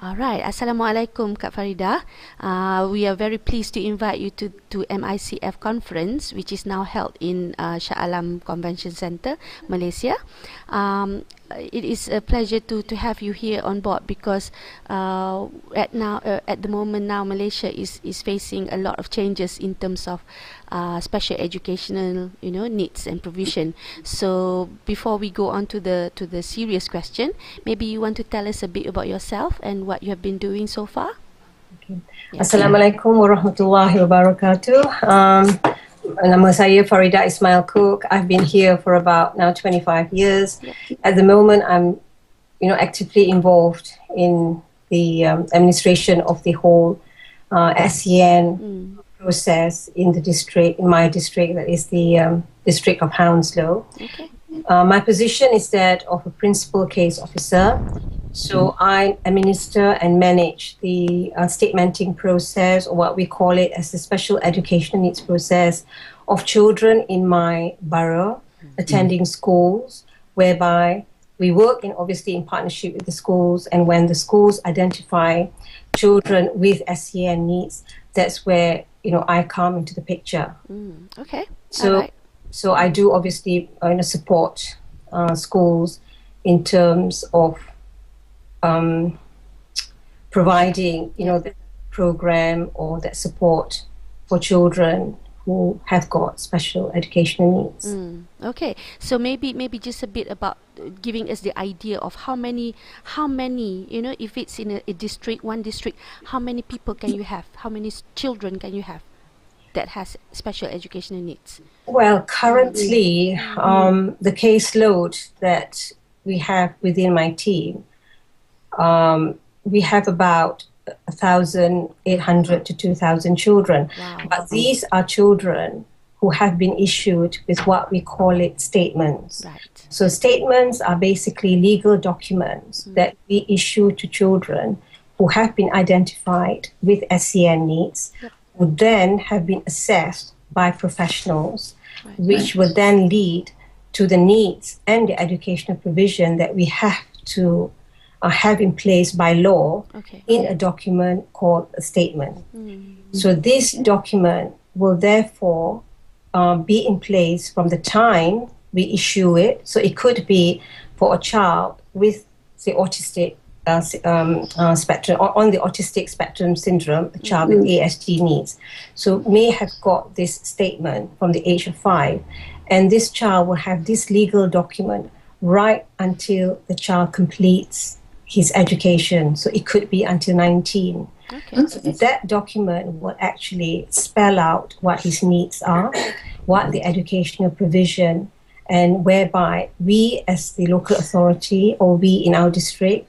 All right. Assalamualaikum, Kak Fariddah. We are very pleased to invite you to MICF conference, which is now held in Shah Alam Convention Centre, Malaysia. It is a pleasure to have you here on board because at the moment now Malaysia is facing a lot of changes in terms of special educational needs and provision. So before we go on to the serious question, maybe you want to tell us a bit about yourself and what you have been doing so far. Okay. Yeah. Assalamualaikum warahmatullahi wabarakatuh. Nama saya Fariddah Ismail Cook. I've been here for about now 25 years. At the moment, I'm, actively involved in the administration of the whole SEN process in the district, in my district, that is the district of Hounslow. Okay. My position is that of a principal case officer. So I administer and manage the statementing process, or what we call it as the special educational needs process of children in my borough attending schools, whereby we work obviously in partnership with the schools, and when the schools identify children with SEN needs, that's where I come into the picture. Okay. So I do obviously support schools in terms of providing the program or that support for children who have got special educational needs. Okay, so maybe just a bit about giving us the idea of how many if it's in a district, one district, how many people can you have, how many children can you have that has special educational needs? Well, currently the caseload that we have within my team, we have about 1,800 to 2,000 children. Wow. But these are children who have been issued with what we call it statements. Right. So statements are basically legal documents that we issue to children who have been identified with SEN needs, who then have been assessed by professionals, which will then lead to the needs and the educational provision that we have to have in place by law in a document called a statement. So this document will therefore be in place from the time we issue it. So it could be for a child with the autistic spectrum, or on the autistic spectrum syndrome, a child with ASD needs. So may have got this statement from the age of 5, and this child will have this legal document right until the child completes his education. So it could be until 19. Okay. So that document will actually spell out what his needs are, what the educational provision, and whereby we as the local authority, or we in our district,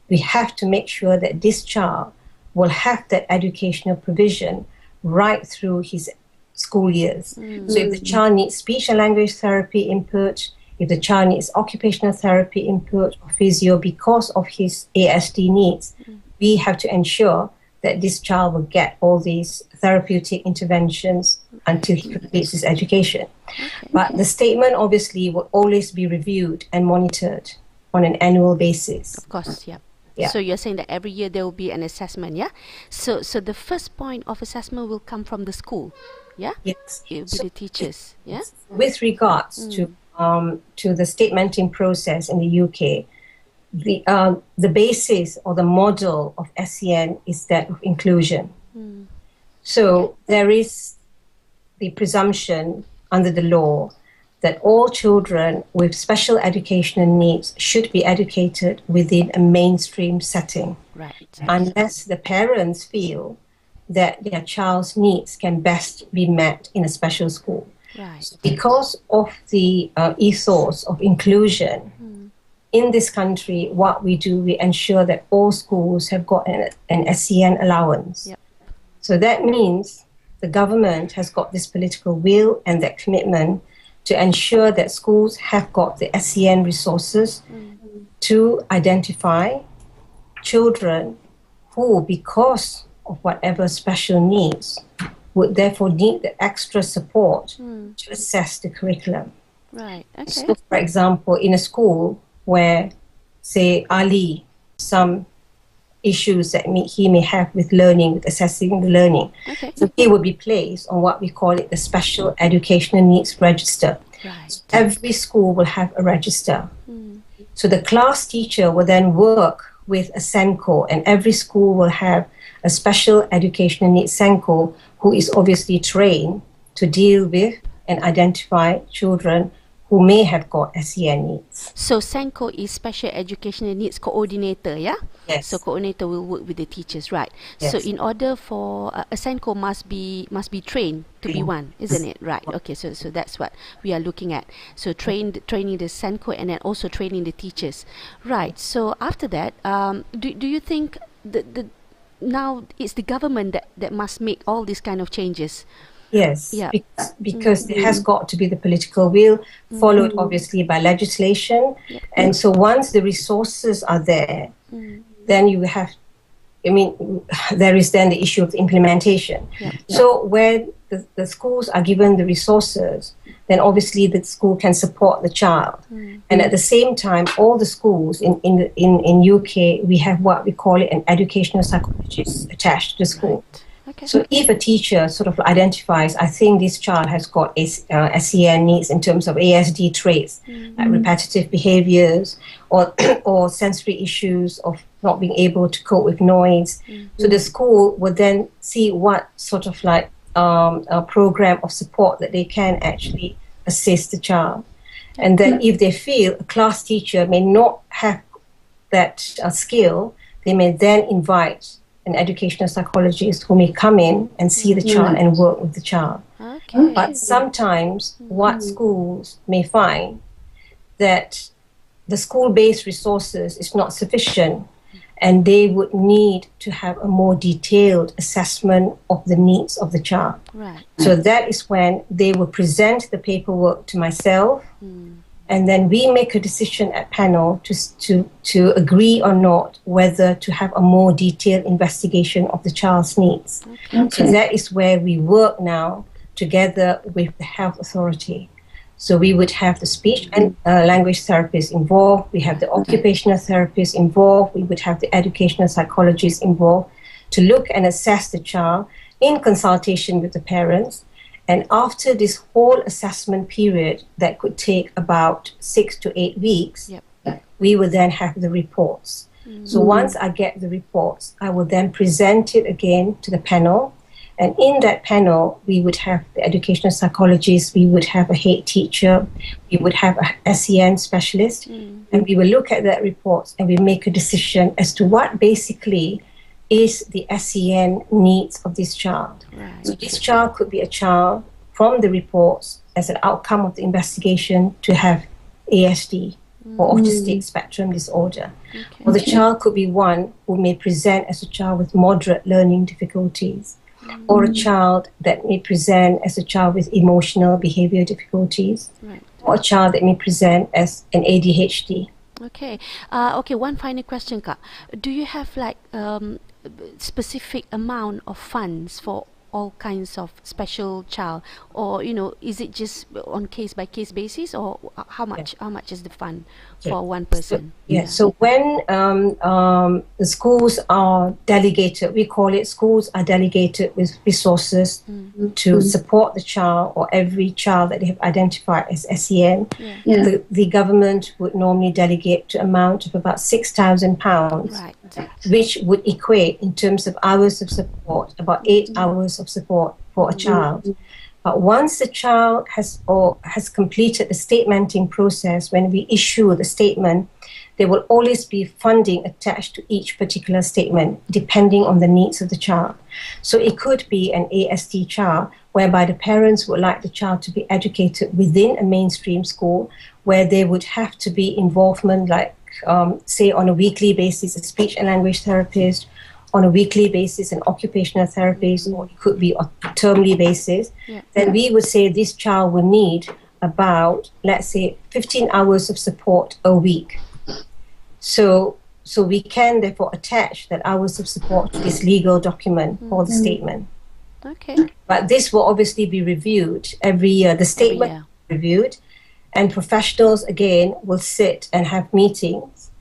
we have to make sure that this child will have that educational provision right through his school years. So if the child needs speech and language therapy input, if the child needs occupational therapy input or physio because of his ASD needs, we have to ensure that this child will get all these therapeutic interventions until he completes his education. But the statement obviously will always be reviewed and monitored on an annual basis. Of course, yeah. Yeah. So you're saying that every year there will be an assessment, yeah? So the first point of assessment will come from the school, yeah? Yes. It will be the teachers, yeah? With regards to the statementing process in the UK, the basis or the model of SEN is that of inclusion. So there is the presumption under the law that all children with special educational needs should be educated within a mainstream setting, unless the parents feel that their child's needs can best be met in a special school. So because of the ethos of inclusion, in this country, what we do, we ensure that all schools have got an SEN allowance. So that means the government has got this political will and that commitment to ensure that schools have got the SEN resources to identify children who, because of whatever special needs, would therefore need the extra support to assess the curriculum. Right, okay. So, for example, in a school where, say, Ali, some issues that he may have with learning, with assessing the learning. Okay. So he will be placed on what we call it the Special Educational Needs Register. Right. So every school will have a register. So the class teacher will then work with a SENCO, and every school will have a Special Educational Needs SENCO who is obviously trained to deal with and identify children who may have got SEN needs. So SENCO is Special Educational Needs Coordinator, yeah? Yes. So coordinator will work with the teachers, right? Yes. So in order for a SENCO must be trained to be one, isn't it? Right. Okay. So that's what we are looking at. So training the SENCO and then also training the teachers, right? So after that, do you think the now it's the government that must make all these kind of changes? Yes, Yeah. because there has got to be the political will, followed obviously by legislation. And so once the resources are there, then you have, there is then the issue of the implementation. So when the schools are given the resources, then obviously the school can support the child. And at the same time, all the schools in UK, we have what we call it an educational psychologist attached to the school. Right. Okay. So if a teacher sort of identifies, I think this child has got SEN needs in terms of ASD traits, like repetitive behaviors or sensory issues of not being able to cope with noise. So the school would then see what sort of like a program of support that they can actually assist the child. And then if they feel a class teacher may not have that skill, they may then invite an educational psychologist who may come in and see the child and work with the child. Okay. But sometimes what schools may find that the school-based resources is not sufficient, and they would need to have a more detailed assessment of the needs of the child. Right. So that is when they will present the paperwork to myself, and then we make a decision at panel to agree or not whether to have a more detailed investigation of the child's needs. So that is where we work now together with the health authority. So we would have the speech and language therapist involved, we have the occupational therapist involved, we would have the educational psychologist involved to look and assess the child in consultation with the parents. And after this whole assessment period that could take about 6 to 8 weeks, we will then have the reports. So once I get the reports, I will then present it again to the panel. And in that panel, we would have the educational psychologist, we would have a head teacher, we would have a SEN specialist, and we will look at that report and we make a decision as to what basically is the SEN needs of this child. Right. So this child could be a child from the reports as an outcome of the investigation to have ASD or autistic spectrum disorder. Or the child could be one who may present as a child with moderate learning difficulties, or a child that may present as a child with emotional behavior difficulties, or a child that may present as an ADHD. Okay. Okay, one final question, Kak. Do you have like specific amount of funds for all kinds of special child, or is it just on case by case basis, or how much is the fund for one person? So when the schools are delegated, we call it schools are delegated with resources to support the child or every child that they have identified as SEN. The government would normally delegate to amount of about £6,000, Right. which would equate in terms of hours of support, about 8 hours of support for a child. But once the child has completed the statementing process, when we issue the statement, there will always be funding attached to each particular statement, depending on the needs of the child. So it could be an ASD child, whereby the parents would like the child to be educated within a mainstream school, where there would have to be involvement, like say on a weekly basis, a speech and language therapist, on a weekly basis, an occupational therapist, or it could be on a termly basis, then we would say this child will need about, let's say, 15 hours of support a week. So we can therefore attach that hours of support to this legal document or the statement. Okay. But this will obviously be reviewed every year. The statement will be reviewed, and professionals again will sit and have meetings,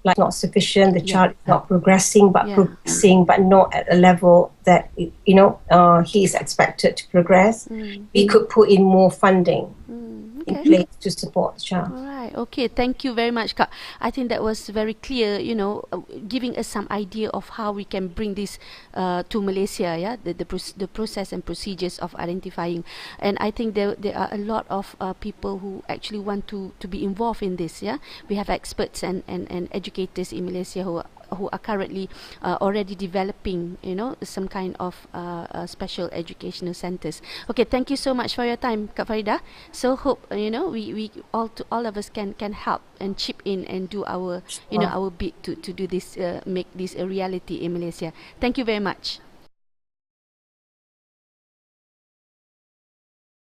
like not sufficient, the Yeah. child is not progressing, but Yeah. progressing, but not at a level that he is expected to progress, we could put in more funding in Okay. place to support the child. All right. Okay. Thank you very much, Kak. I think that was very clear. Giving us some idea of how we can bring this to Malaysia. Yeah, the process and procedures of identifying, and I think there are a lot of people who actually want to be involved in this. Yeah, we have experts and educators in Malaysia who are currently already developing, some kind of special educational centers. Okay, thank you so much for your time, Kak Fariddah. So hope we all of us can help and chip in and do our our bit to do this, make this a reality in Malaysia. Thank you very much.